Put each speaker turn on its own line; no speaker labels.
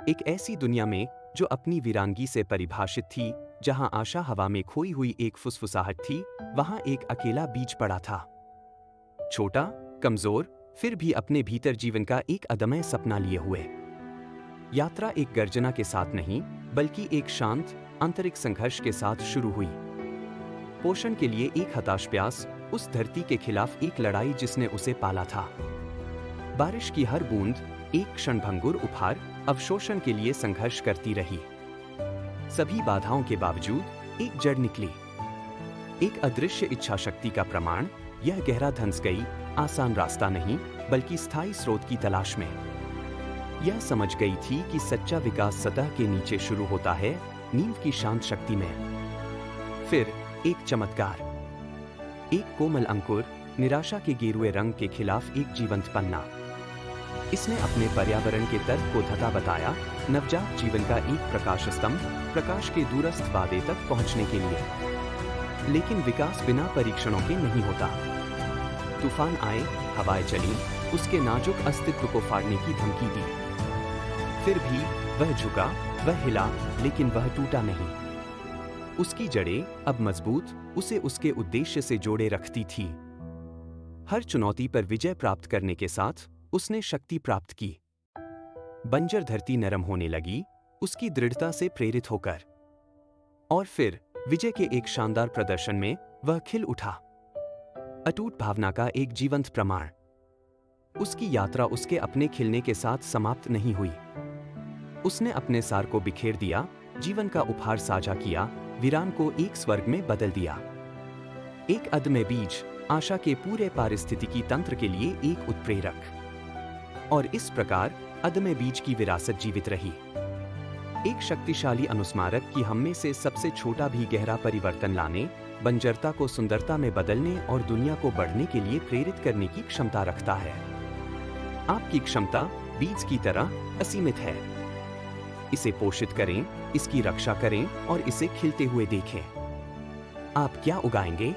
एक ऐसी दुनिया में जो अपनी वीरांगी से परिभाषित थी, जहां आशा हवा में खोई हुई एक फुसफुसाहट थी, वहां एक अकेला बीज पड़ा था। छोटा, कमजोर, फिर भी अपने भीतर जीवन का एक अदम्य सपना लिए हुए। यात्रा एक गर्जना के साथ नहीं, बल्कि एक शांत, आंतरिक संघर्ष के साथ शुरू हुई। पोषण के लिए एक हताश प्यास, उस धरती के खिलाफ एक लड़ाई जिसने उसे पाला था। बारिश की हर बूंद, एक क्षणभंगुर उपहार, अवशोषण के लिए संघर्ष करती रही। सभी बाधाओं के बावजूद एक जड़ निकली, एक अदृश्य इच्छा शक्ति का प्रमाण। यह गहरा धंस गई, आसान रास्ता नहीं, बल्कि स्थायी स्रोत की तलाश में। यह समझ गई थी कि सच्चा विकास सतह के नीचे शुरू होता है, नींव की शांत शक्ति में। फिर एक चमत्कार, एक कोमल अंकुर, निराशा के गेरुए रंग के खिलाफ एक जीवंत पन्ना। इसने अपने पर्यावरण के तर्क को धता बताया, नवजात जीवन का एक प्रकाश स्तंभ, प्रकाश के दूरस्थ वादे तक पहुंचने के लिए। लेकिन विकास बिना परीक्षणों के नहीं होता। तूफान आए, हवाएं चली, उसके नाजुक अस्तित्व को फाड़ने की धमकी दी। फिर भी वह झुका, वह हिला, लेकिन वह टूटा नहीं। उसकी जड़ें अब मजबूत, उसे उसके उद्देश्य से जोड़े रखती थी। हर चुनौती पर विजय प्राप्त करने के साथ उसने शक्ति प्राप्त की। बंजर धरती नरम होने लगी, उसकी दृढ़ता से प्रेरित होकर। और फिर विजय के एक शानदार प्रदर्शन में वह खिल उठा, अटूट भावना का एक जीवंत प्रमाण। उसकी यात्रा उसके अपने खिलने के साथ समाप्त नहीं हुई। उसने अपने सार को बिखेर दिया, जीवन का उपहार साझा किया, वीरान को एक स्वर्ग में बदल दिया। एक अदम्य बीज, आशा के पूरे पारिस्थितिकी तंत्र के लिए एक उत्प्रेरक। और इस प्रकार अदम्य बीज की विरासत जीवित रही, एक शक्तिशाली अनुस्मारक कि हम में से सबसे छोटा भी गहरा परिवर्तन लाने, बंजरता को सुंदरता में बदलने और दुनिया को बढ़ने के लिए प्रेरित करने की क्षमता रखता है। आपकी क्षमता बीज की तरह असीमित है। इसे पोषित करें, इसकी रक्षा करें और इसे खिलते हुए देखें। आप क्या उगाएंगे?